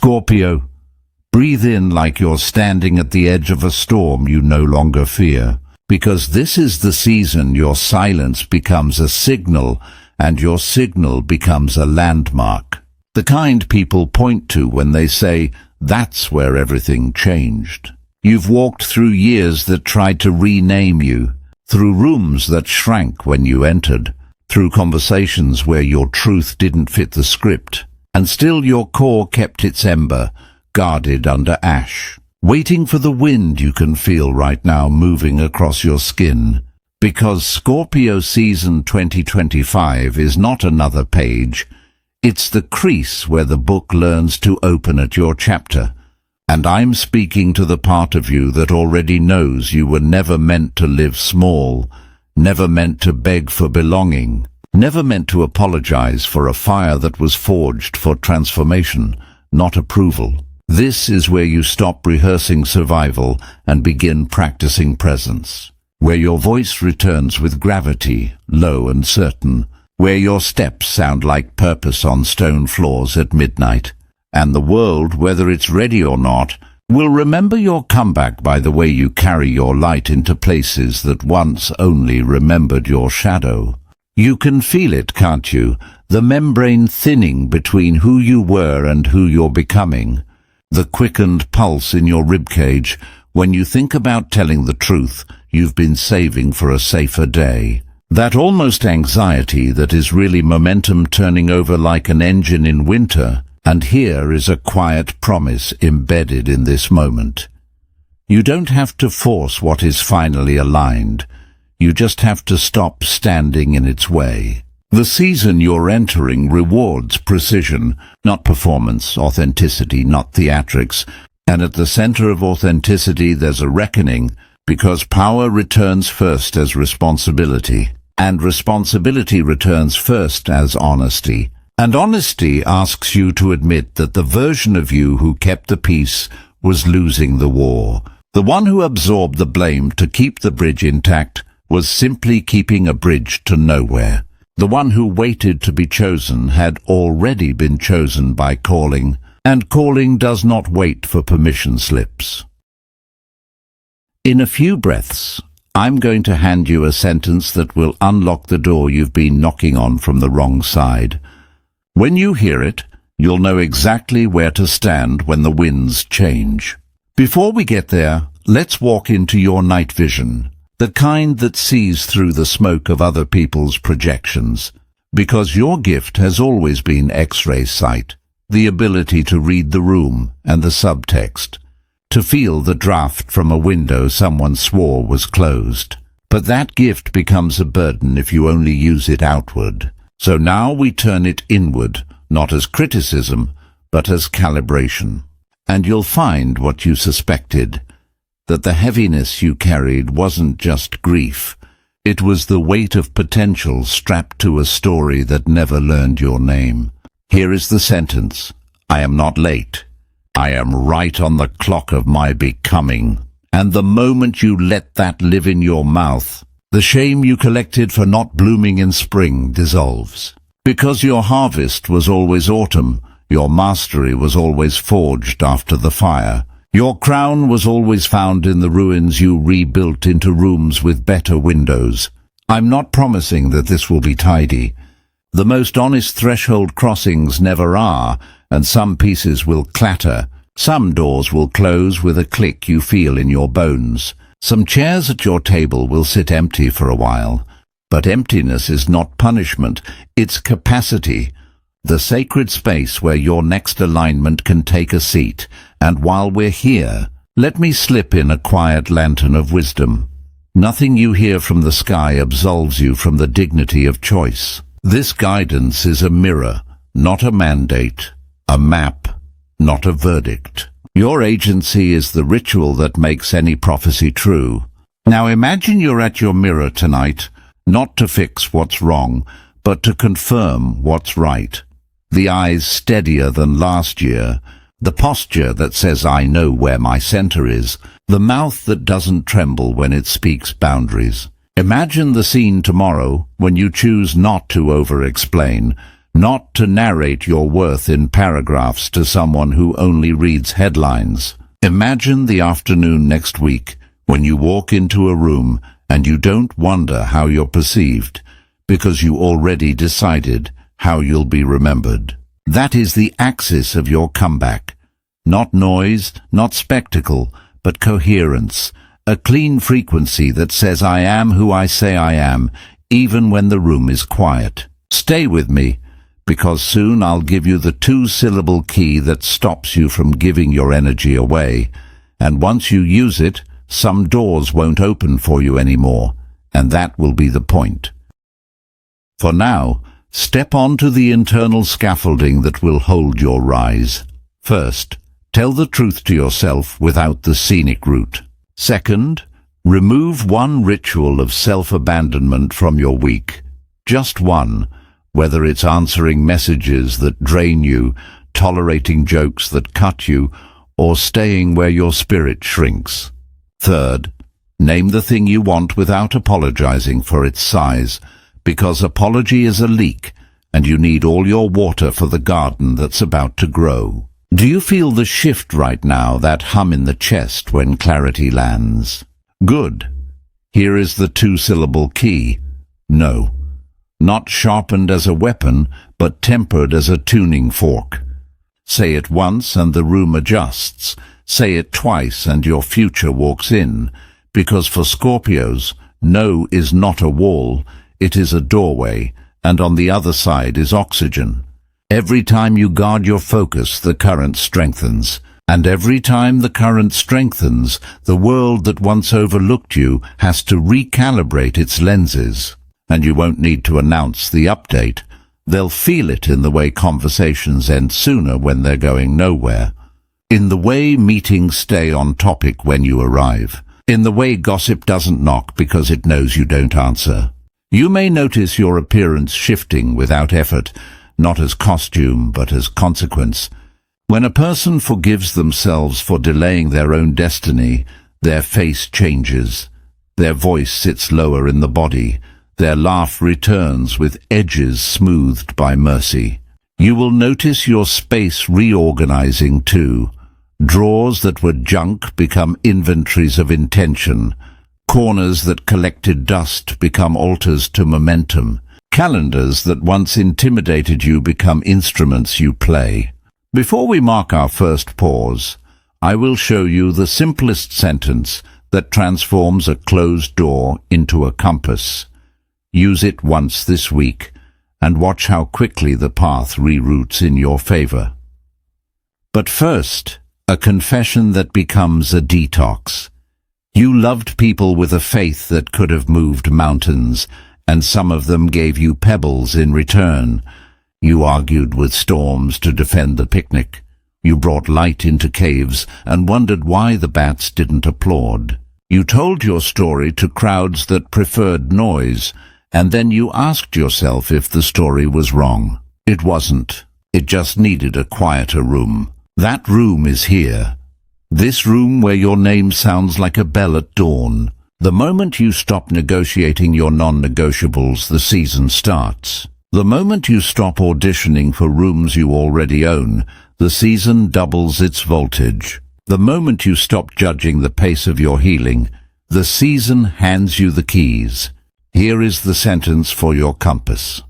Scorpio, breathe in like you're standing at the edge of a storm you no longer fear, because this is the season your silence becomes a signal and your signal becomes a landmark. The kind people point to when they say, "That's where everything changed." You've walked through years that tried to rename you, through rooms that shrank when you entered, through conversations where your truth didn't fit the script, and still your core kept its ember, guarded under ash, waiting for the wind you can feel right now moving across your skin. Because Scorpio season 2025 is not another page, it's the crease where the book learns to open at your chapter. And I'm speaking to the part of you that already knows you were never meant to live small, never meant to beg for belonging, never meant to apologize for a fire that was forged for transformation, not approval. This is where you stop rehearsing survival and begin practicing presence, where your voice returns with gravity, low and certain, where your steps sound like purpose on stone floors at midnight, and the world, whether it's ready or not, will remember your comeback by the way you carry your light into places that once only remembered your shadow. You can feel it, can't you? The membrane thinning between who you were and who you're becoming. The quickened pulse in your ribcage when you think about telling the truth you've been saving for a safer day. That almost anxiety that is really momentum turning over like an engine in winter. And here is a quiet promise embedded in this moment. You don't have to force what is finally aligned. You just have to stop standing in its way. The season you're entering rewards precision, not performance, authenticity, not theatrics. And at the center of authenticity there's a reckoning, because power returns first as responsibility, and responsibility returns first as honesty. And honesty asks you to admit that the version of you who kept the peace was losing the war. The one who absorbed the blame to keep the bridge intact was simply keeping a bridge to nowhere. The one who waited to be chosen had already been chosen by calling, and calling does not wait for permission slips. In a few breaths, I'm going to hand you a sentence that will unlock the door you've been knocking on from the wrong side. When you hear it, you'll know exactly where to stand when the winds change. Before we get there, let's walk into your night vision, the kind that sees through the smoke of other people's projections, because your gift has always been X-ray sight, the ability to read the room and the subtext, to feel the draft from a window someone swore was closed. But that gift becomes a burden if you only use it outward. So now we turn it inward, not as criticism, but as calibration. And you'll find what you suspected, that the heaviness you carried wasn't just grief. It was the weight of potential strapped to a story that never learned your name. Here is the sentence: I am not late. I am right on the clock of my becoming. And the moment you let that live in your mouth, the shame you collected for not blooming in spring dissolves. Because your harvest was always autumn, your mastery was always forged after the fire. Your crown was always found in the ruins you rebuilt into rooms with better windows. I'm not promising that this will be tidy. The most honest threshold crossings never are, and some pieces will clatter. Some doors will close with a click you feel in your bones. Some chairs at your table will sit empty for a while. But emptiness is not punishment, it's capacity, the sacred space where your next alignment can take a seat. And while we're here, let me slip in a quiet lantern of wisdom. Nothing you hear from the sky absolves you from the dignity of choice. This guidance is a mirror, not a mandate, a map, not a verdict. Your agency is the ritual that makes any prophecy true. Now imagine you're at your mirror tonight, not to fix what's wrong, but to confirm what's right. The eyes steadier than last year, the posture that says I know where my center is, the mouth that doesn't tremble when it speaks boundaries. Imagine the scene tomorrow when you choose not to over-explain, not to narrate your worth in paragraphs to someone who only reads headlines. Imagine the afternoon next week when you walk into a room and you don't wonder how you're perceived, because you already decided how you'll be remembered. That is the axis of your comeback. Not noise, not spectacle, but coherence, a clean frequency that says I am who I say I am, even when the room is quiet. Stay with me, because soon I'll give you the 2-syllable key that stops you from giving your energy away, and once you use it, some doors won't open for you anymore, and that will be the point. For now, step onto the internal scaffolding that will hold your rise. First, tell the truth to yourself without the scenic route. Second, remove one ritual of self-abandonment from your week. Just one, whether it's answering messages that drain you, tolerating jokes that cut you, or staying where your spirit shrinks. Third, name the thing you want without apologizing for its size, because apology is a leak, and you need all your water for the garden that's about to grow. Do you feel the shift right now, that hum in the chest when clarity lands? Good. Here is the 2-syllable key. No. Not sharpened as a weapon, but tempered as a tuning fork. Say it once and the room adjusts. Say it twice and your future walks in. Because for Scorpios, no is not a wall, it is a doorway, and on the other side is oxygen. Every time you guard your focus, the current strengthens. And every time the current strengthens, the world that once overlooked you has to recalibrate its lenses. And you won't need to announce the update. They'll feel it in the way conversations end sooner when they're going nowhere. In the way meetings stay on topic when you arrive. In the way gossip doesn't knock because it knows you don't answer. You may notice your appearance shifting without effort, not as costume but as consequence. When a person forgives themselves for delaying their own destiny, their face changes. Their voice sits lower in the body. Their laugh returns with edges smoothed by mercy. You will notice your space reorganizing too. Drawers that were junk become inventories of intention. Corners that collected dust become altars to momentum. Calendars that once intimidated you become instruments you play. Before we mark our first pause, I will show you the simplest sentence that transforms a closed door into a compass. Use it once this week, and watch how quickly the path reroutes in your favor. But first, a confession that becomes a detox. You loved people with a faith that could have moved mountains, and some of them gave you pebbles in return. You argued with storms to defend the picnic. You brought light into caves and wondered why the bats didn't applaud. You told your story to crowds that preferred noise, and then you asked yourself if the story was wrong. It wasn't. It just needed a quieter room. That room is here. This room where your name sounds like a bell at dawn. The moment you stop negotiating your non-negotiables, the season starts. The moment you stop auditioning for rooms you already own, the season doubles its voltage. The moment you stop judging the pace of your healing, the season hands you the keys. Here is the sentence for your compass.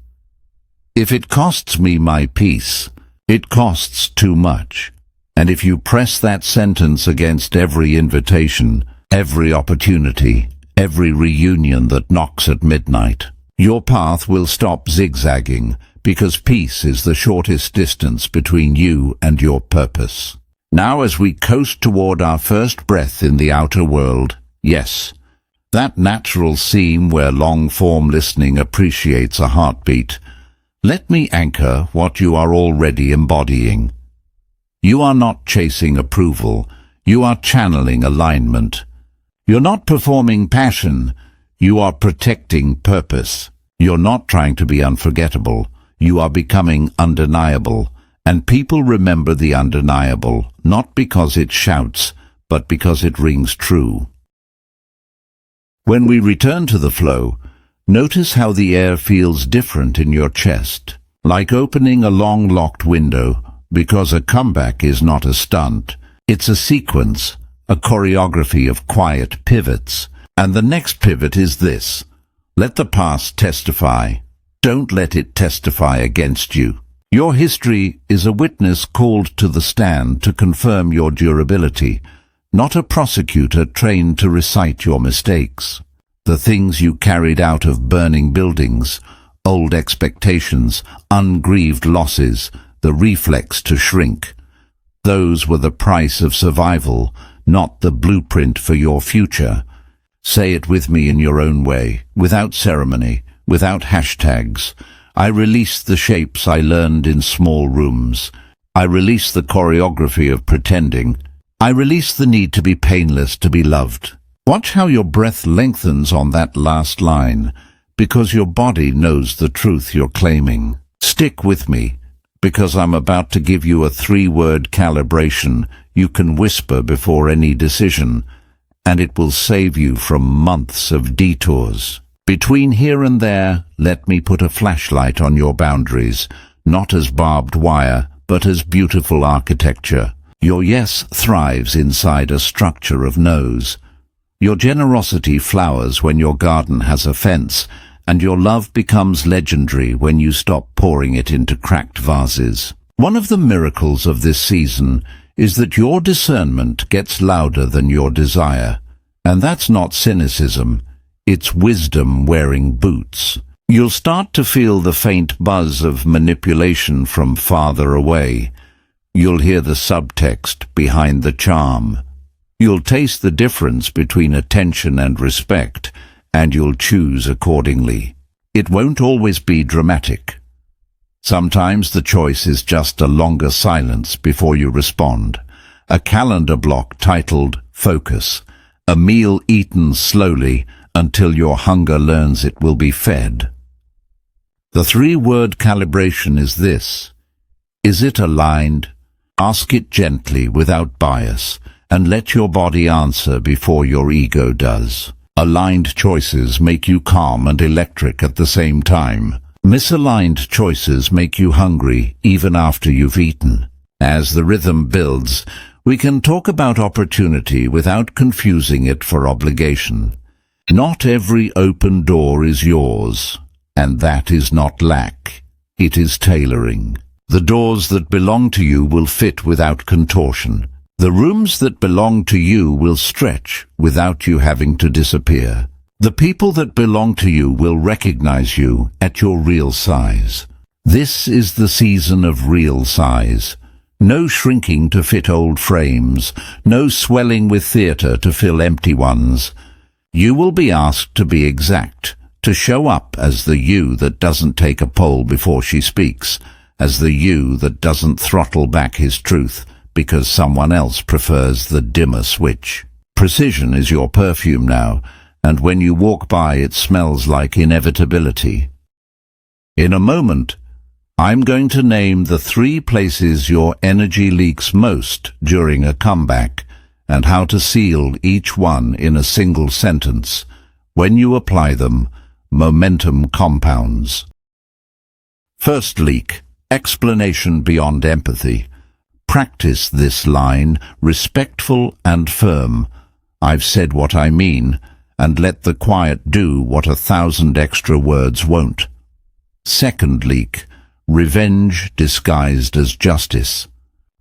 If it costs me my peace, it costs too much. And if you press that sentence against every invitation, every opportunity, every reunion that knocks at midnight, your path will stop zigzagging, because peace is the shortest distance between you and your purpose. Now as we coast toward our first breath in the outer world, yes, that natural seam where long-form listening appreciates a heartbeat, let me anchor what you are already embodying. You are not chasing approval, you are channeling alignment. You're not performing passion, you are protecting purpose. You're not trying to be unforgettable, you are becoming undeniable. And people remember the undeniable, not because it shouts, but because it rings true. When we return to the flow, notice how the air feels different in your chest. like opening a long locked window, because a comeback is not a stunt. It's a sequence, a choreography of quiet pivots. And the next pivot is this. Let the past testify. Don't let it testify against you. Your history is a witness called to the stand to confirm your durability, not a prosecutor trained to recite your mistakes. The things you carried out of burning buildings, old expectations, ungrieved losses, the reflex to shrink. Those were the price of survival, not the blueprint for your future. Say it with me in your own way, without ceremony, without hashtags. I release the shapes I learned in small rooms. I release the choreography of pretending. I release the need to be painless, to be loved. Watch how your breath lengthens on that last line, because your body knows the truth you're claiming. Stick with me, because I'm about to give you a 3-word calibration you can whisper before any decision, and it will save you from months of detours. Between here and there, let me put a flashlight on your boundaries, not as barbed wire, but as beautiful architecture. Your yes thrives inside a structure of no's. Your generosity flowers when your garden has a fence, and your love becomes legendary when you stop pouring it into cracked vases. One of the miracles of this season is that your discernment gets louder than your desire. And that's not cynicism, it's wisdom wearing boots. You'll start to feel the faint buzz of manipulation from farther away. You'll hear the subtext behind the charm. You'll taste the difference between attention and respect, and you'll choose accordingly. It won't always be dramatic. Sometimes the choice is just a longer silence before you respond, a calendar block titled Focus, a meal eaten slowly until your hunger learns it will be fed. The 3-word calibration is this. Is it aligned? Ask it gently without bias, and let your body answer before your ego does. Aligned choices make you calm and electric at the same time. Misaligned choices make you hungry even after you've eaten. As the rhythm builds, we can talk about opportunity without confusing it for obligation. Not every open door is yours, and that is not lack. It is tailoring. The doors that belong to you will fit without contortion. The rooms that belong to you will stretch without you having to disappear. The people that belong to you will recognize you at your real size. This is the season of real size. No shrinking to fit old frames, no swelling with theater to fill empty ones. You will be asked to be exact, to show up as the you that doesn't take a poll before she speaks, as the you that doesn't throttle back his truth because someone else prefers the dimmer switch. Precision is your perfume now, and when you walk by it smells like inevitability. In a moment, I'm going to name the 3 places your energy leaks most during a comeback, and how to seal each one in a single sentence. When you apply them, momentum compounds. First leak, explanation beyond empathy. Practice this line, respectful and firm. I've said what I mean, and let the quiet do what 1,000 extra words won't. Second leak, revenge disguised as justice.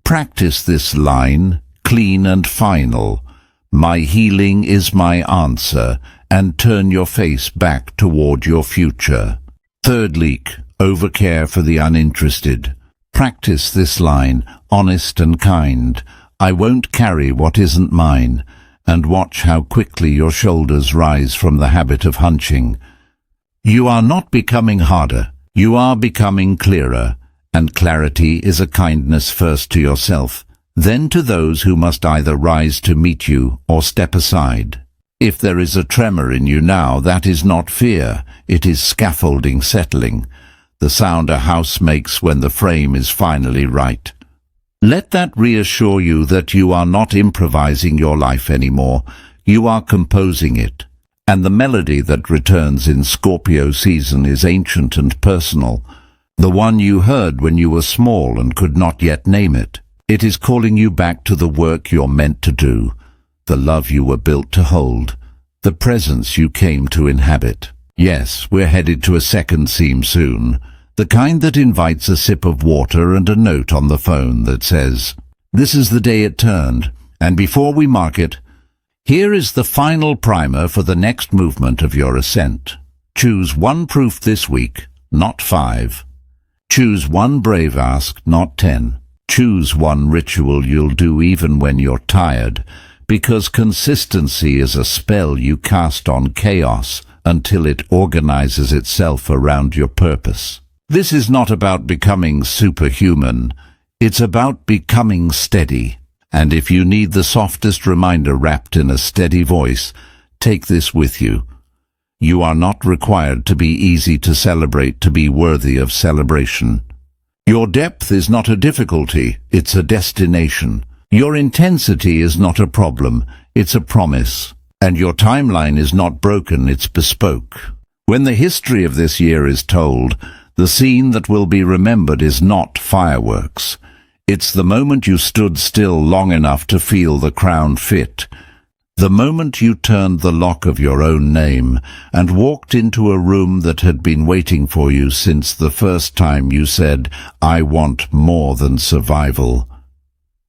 Practice this line, clean and final. My healing is my answer, and turn your face back toward your future. Third leak, overcare for the uninterested. Practice this line, honest and kind. I won't carry what isn't mine, and watch how quickly your shoulders rise from the habit of hunching. You are not becoming harder, you are becoming clearer, and clarity is a kindness first to yourself, then to those who must either rise to meet you or step aside. If there is a tremor in you now, that is not fear, it is scaffolding settling, the sound a house makes when the frame is finally right. Let that reassure you that you are not improvising your life anymore, you are composing it, and the melody that returns in Scorpio season is ancient and personal. The one you heard when you were small and could not yet name it. It is calling you back to the work you're meant to do, the love you were built to hold, the presence you came to inhabit. Yes, we're headed to a second seam soon, the kind that invites a sip of water and a note on the phone that says, "This is the day it turned." And before we mark it, here is the final primer for the next movement of your ascent. Choose one proof this week, not 5. Choose one brave ask, not 10. Choose one ritual you'll do even when you're tired, because consistency is a spell you cast on chaos until it organizes itself around your purpose. This is not about becoming superhuman. It's about becoming steady. And if you need the softest reminder wrapped in a steady voice, take this with you. You are not required to be easy to celebrate to be worthy of celebration. Your depth is not a difficulty, it's a destination. Your intensity is not a problem, it's a promise. And your timeline is not broken, it's bespoke. When the history of this year is told, the scene that will be remembered is not fireworks. It's the moment you stood still long enough to feel the crown fit. The moment you turned the lock of your own name and walked into a room that had been waiting for you since the first time you said, "I want more than survival."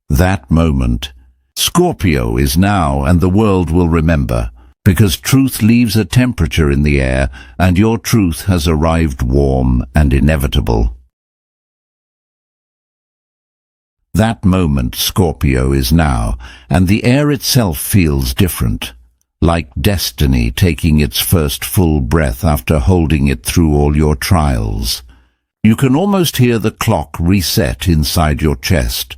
That moment, Scorpio, is now, and the world will remember, because truth leaves a temperature in the air, and your truth has arrived warm and inevitable. That moment, Scorpio, is now, and the air itself feels different, like destiny taking its first full breath after holding it through all your trials. You can almost hear the clock reset inside your chest,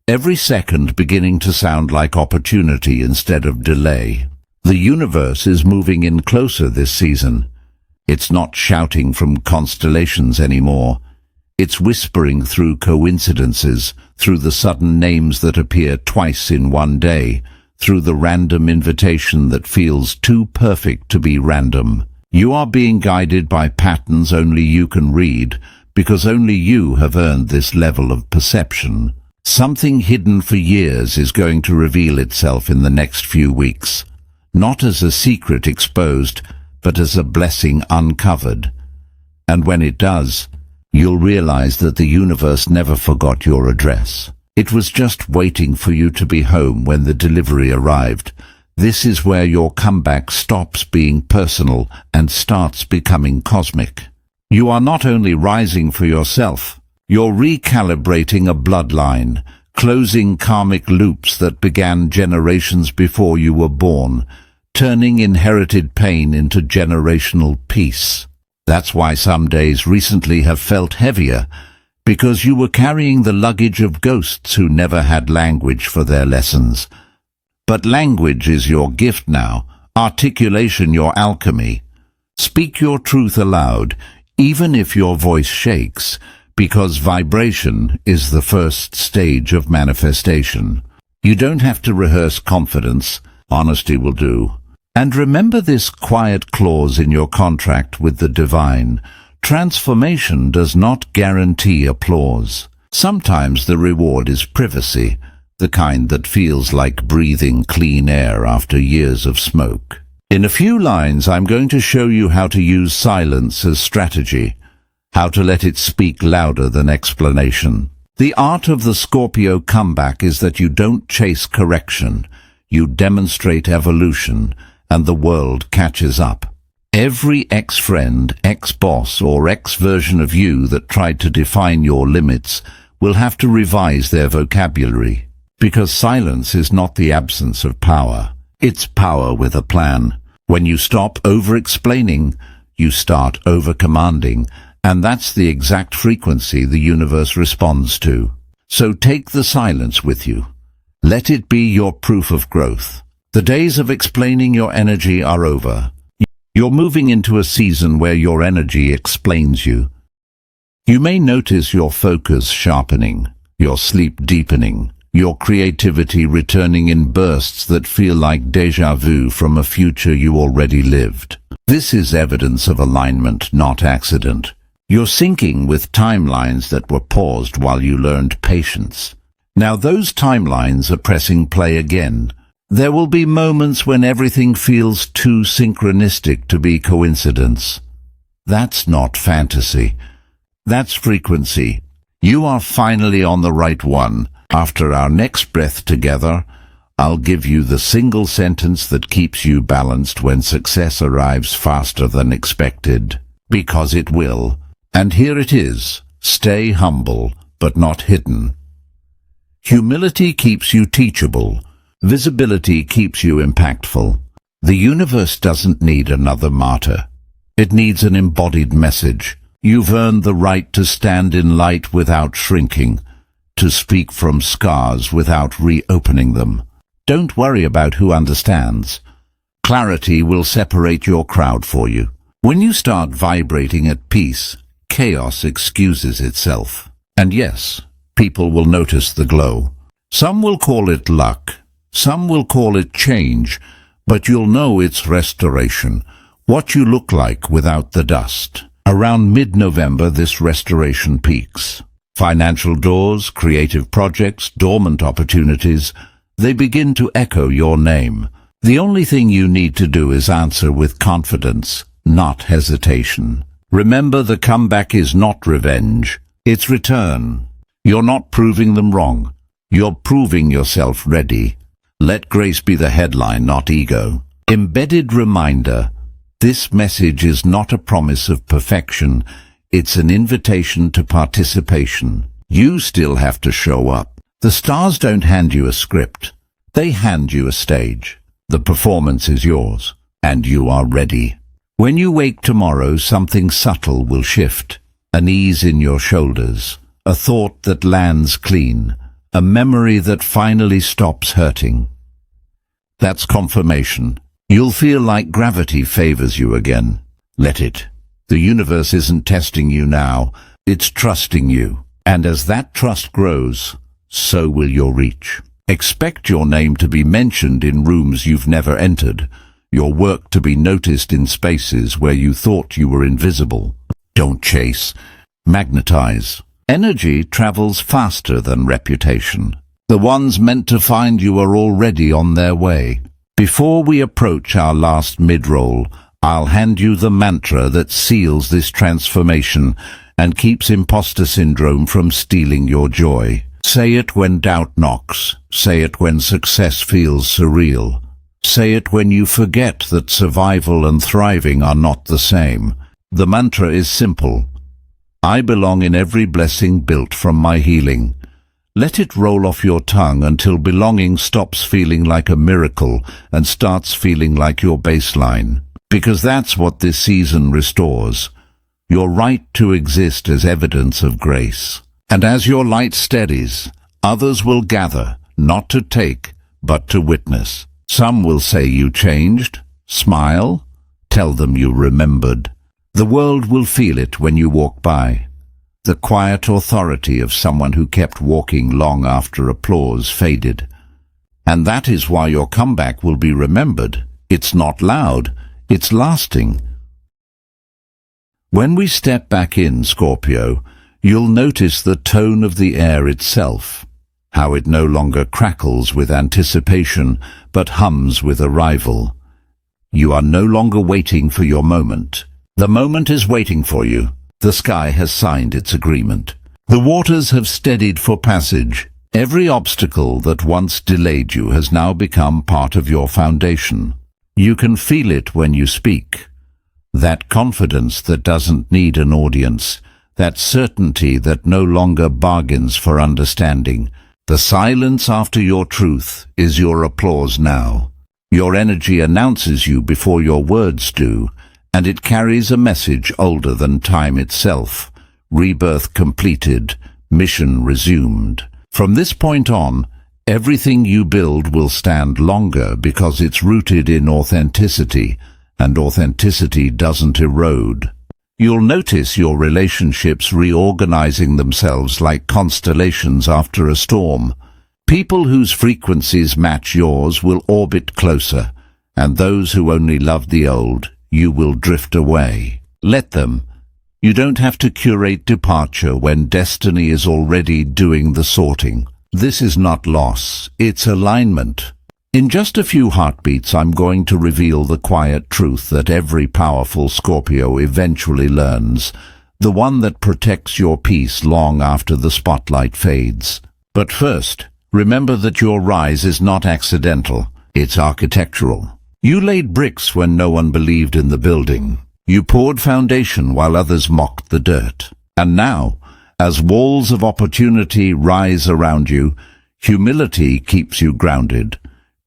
every second beginning to sound like opportunity instead of delay. The universe is moving in closer this season. It's not shouting from constellations anymore. It's whispering through coincidences, through the sudden names that appear twice in one day, through the random invitation that feels too perfect to be random. You are being guided by patterns only you can read, because only you have earned this level of perception. Something hidden for years is going to reveal itself in the next few weeks, not as a secret exposed, but as a blessing uncovered. And when it does, you'll realize that the universe never forgot your address. It was just waiting for you to be home when the delivery arrived. This is where your comeback stops being personal and starts becoming cosmic. You are not only rising for yourself, you're recalibrating a bloodline, closing karmic loops that began generations before you were born, turning inherited pain into generational peace. That's why some days recently have felt heavier, because you were carrying the luggage of ghosts who never had language for their lessons. But language is your gift now, articulation your alchemy. Speak your truth aloud, even if your voice shakes, because vibration is the first stage of manifestation. You don't have to rehearse confidence, honesty will do. And remember this quiet clause in your contract with the divine: transformation does not guarantee applause. Sometimes the reward is privacy, the kind that feels like breathing clean air after years of smoke. In a few lines, I'm going to show you how to use silence as strategy, how to let it speak louder than explanation. The art of the Scorpio comeback is that you don't chase correction, you demonstrate evolution, and the world catches up. Every ex-friend, ex-boss, or ex-version of you that tried to define your limits will have to revise their vocabulary, because silence is not the absence of power. It's power with a plan. When you stop over-explaining, you start over-commanding, and that's the exact frequency the universe responds to. So take the silence with you. Let it be your proof of growth. The days of explaining your energy are over. You're moving into a season where your energy explains you. You may notice your focus sharpening, your sleep deepening, your creativity returning in bursts that feel like déjà vu from a future you already lived. This is evidence of alignment, not accident. You're syncing with timelines that were paused while you learned patience. Now those timelines are pressing play again. There will be moments when everything feels too synchronistic to be coincidence. That's not fantasy. That's frequency. You are finally on the right one. After our next breath together, I'll give you the single sentence that keeps you balanced when success arrives faster than expected. Because it will. And here it is. Stay humble, but not hidden. Humility keeps you teachable. Visibility keeps you impactful. The universe doesn't need another martyr. It needs an embodied message. You've earned the right to stand in light without shrinking, to speak from scars without reopening them. Don't worry about who understands. Clarity will separate your crowd for you. When you start vibrating at peace, chaos excuses itself. And yes, people will notice the glow. Some will call it luck. Some will call it change. But you'll know it's restoration. What you look like without the dust. Around mid-November, this restoration peaks. Financial doors, creative projects, dormant opportunities, they begin to echo your name. The only thing you need to do is answer with confidence, not hesitation. Remember, the comeback is not revenge. It's return. You're not proving them wrong. You're proving yourself ready. Let grace be the headline, not ego. Embedded reminder. This message is not a promise of perfection. It's an invitation to participation. You still have to show up. The stars don't hand you a script. They hand you a stage. The performance is yours, and you are ready. When you wake tomorrow, something subtle will shift. An ease in your shoulders, a thought that lands clean, a memory that finally stops hurting. That's confirmation. You'll feel like gravity favors you again. Let it. The universe isn't testing you now, it's trusting you. And as that trust grows, so will your reach. Expect your name to be mentioned in rooms you've never entered, your work to be noticed in spaces where you thought you were invisible. Don't chase, magnetize. Energy travels faster than reputation. The ones meant to find you are already on their way. Before we approach our last mid-roll, I'll hand you the mantra that seals this transformation and keeps imposter syndrome from stealing your joy. Say it when doubt knocks. Say it when success feels surreal. Say it when you forget that survival and thriving are not the same. The mantra is simple. I belong in every blessing built from my healing. Let it roll off your tongue until belonging stops feeling like a miracle and starts feeling like your baseline. Because that's what this season restores. Your right to exist as evidence of grace. And as your light steadies, others will gather, not to take, but to witness. Some will say you changed. Smile. Tell them you remembered. The world will feel it when you walk by. The quiet authority of someone who kept walking long after applause faded. And that is why your comeback will be remembered. It's not loud, it's lasting. When we step back in, Scorpio, you'll notice the tone of the air itself, how it no longer crackles with anticipation, but hums with arrival. You are no longer waiting for your moment. The moment is waiting for you. The sky has signed its agreement. The waters have steadied for passage. Every obstacle that once delayed you has now become part of your foundation. You can feel it when you speak. That confidence that doesn't need an audience. That certainty that no longer bargains for understanding. The silence after your truth is your applause now. Your energy announces you before your words do, and it carries a message older than time itself. Rebirth completed, mission resumed. From this point on, everything you build will stand longer because it's rooted in authenticity, and authenticity doesn't erode. You'll notice your relationships reorganizing themselves like constellations after a storm. People whose frequencies match yours will orbit closer, and those who only love the old, you will drift away. Let them. You don't have to curate departure when destiny is already doing the sorting. This is not loss, it's alignment. In just a few heartbeats, I'm going to reveal the quiet truth that every powerful Scorpio eventually learns, the one that protects your peace long after the spotlight fades. But first, remember that your rise is not accidental, it's architectural. You laid bricks when no one believed in the building. You poured foundation while others mocked the dirt. And now, as walls of opportunity rise around you, humility keeps you grounded,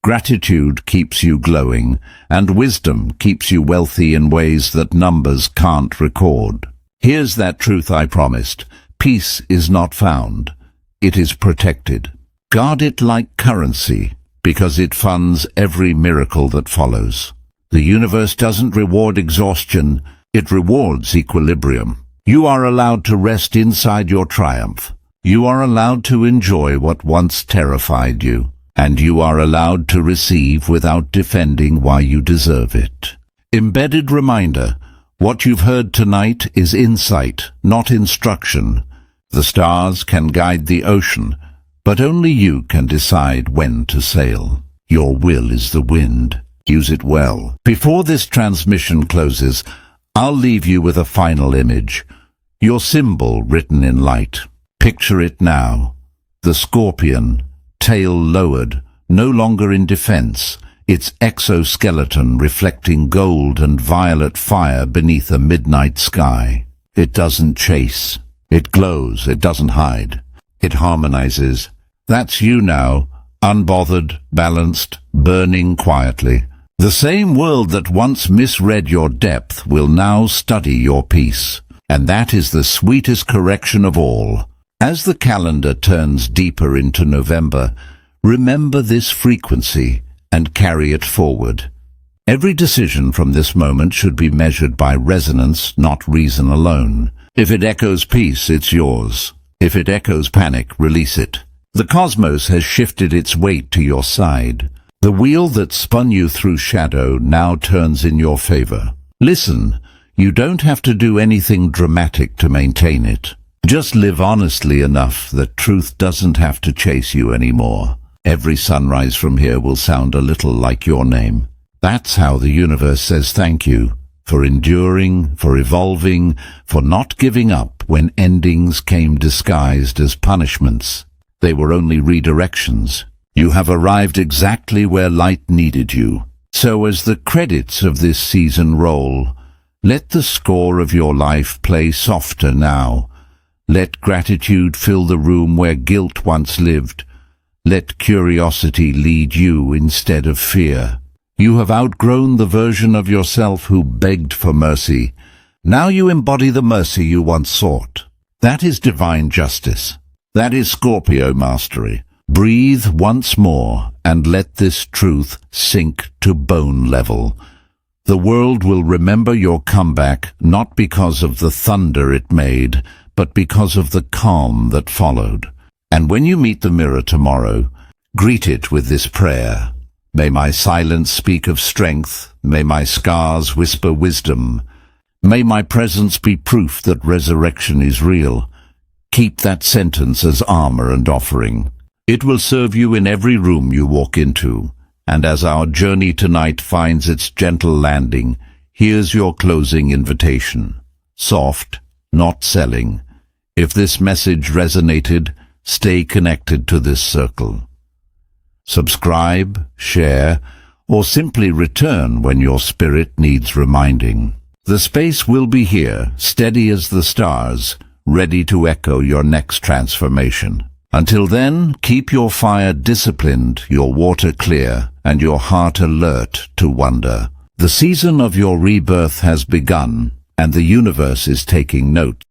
gratitude keeps you glowing, and wisdom keeps you wealthy in ways that numbers can't record. Here's that truth I promised. Peace is not found. It is protected. Guard it like currency, because it funds every miracle that follows. The universe doesn't reward exhaustion, it rewards equilibrium. You are allowed to rest inside your triumph. You are allowed to enjoy what once terrified you. And you are allowed to receive without defending why you deserve it. Embedded reminder, what you've heard tonight is insight, not instruction. The stars can guide the ocean, but only you can decide when to sail. Your will is the wind. Use it well. Before this transmission closes, I'll leave you with a final image. Your symbol written in light. Picture it now. The scorpion, tail lowered, no longer in defense, its exoskeleton reflecting gold and violet fire beneath a midnight sky. It doesn't chase. It glows. It doesn't hide. It harmonizes. That's you now, unbothered, balanced, burning quietly. The same world that once misread your depth will now study your peace. And that is the sweetest correction of all. As the calendar turns deeper into November, remember this frequency and carry it forward. Every decision from this moment should be measured by resonance, not reason alone. If it echoes peace, it's yours. If it echoes panic, release it. The cosmos has shifted its weight to your side. The wheel that spun you through shadow now turns in your favor. Listen, you don't have to do anything dramatic to maintain it. Just live honestly enough that truth doesn't have to chase you anymore. Every sunrise from here will sound a little like your name. That's how the universe says thank you, for enduring, for evolving, for not giving up when endings came disguised as punishments. They were only redirections. You have arrived exactly where light needed you. So as the credits of this season roll, let the score of your life play softer now. Let gratitude fill the room where guilt once lived. Let curiosity lead you instead of fear. You have outgrown the version of yourself who begged for mercy. Now you embody the mercy you once sought. That is divine justice. That is Scorpio mastery. Breathe once more and let this truth sink to bone level. The world will remember your comeback not because of the thunder it made, but because of the calm that followed. And when you meet the mirror tomorrow, greet it with this prayer. May my silence speak of strength. May my scars whisper wisdom. May my presence be proof that resurrection is real. Keep that sentence as armor and offering. It will serve you in every room you walk into. And as our journey tonight finds its gentle landing, here's your closing invitation. Soft, not selling. If this message resonated, stay connected to this circle. Subscribe, share, or simply return when your spirit needs reminding. The space will be here, steady as the stars, ready to echo your next transformation. Until then, keep your fire disciplined, your water clear, and your heart alert to wonder. The season of your rebirth has begun, and the universe is taking note.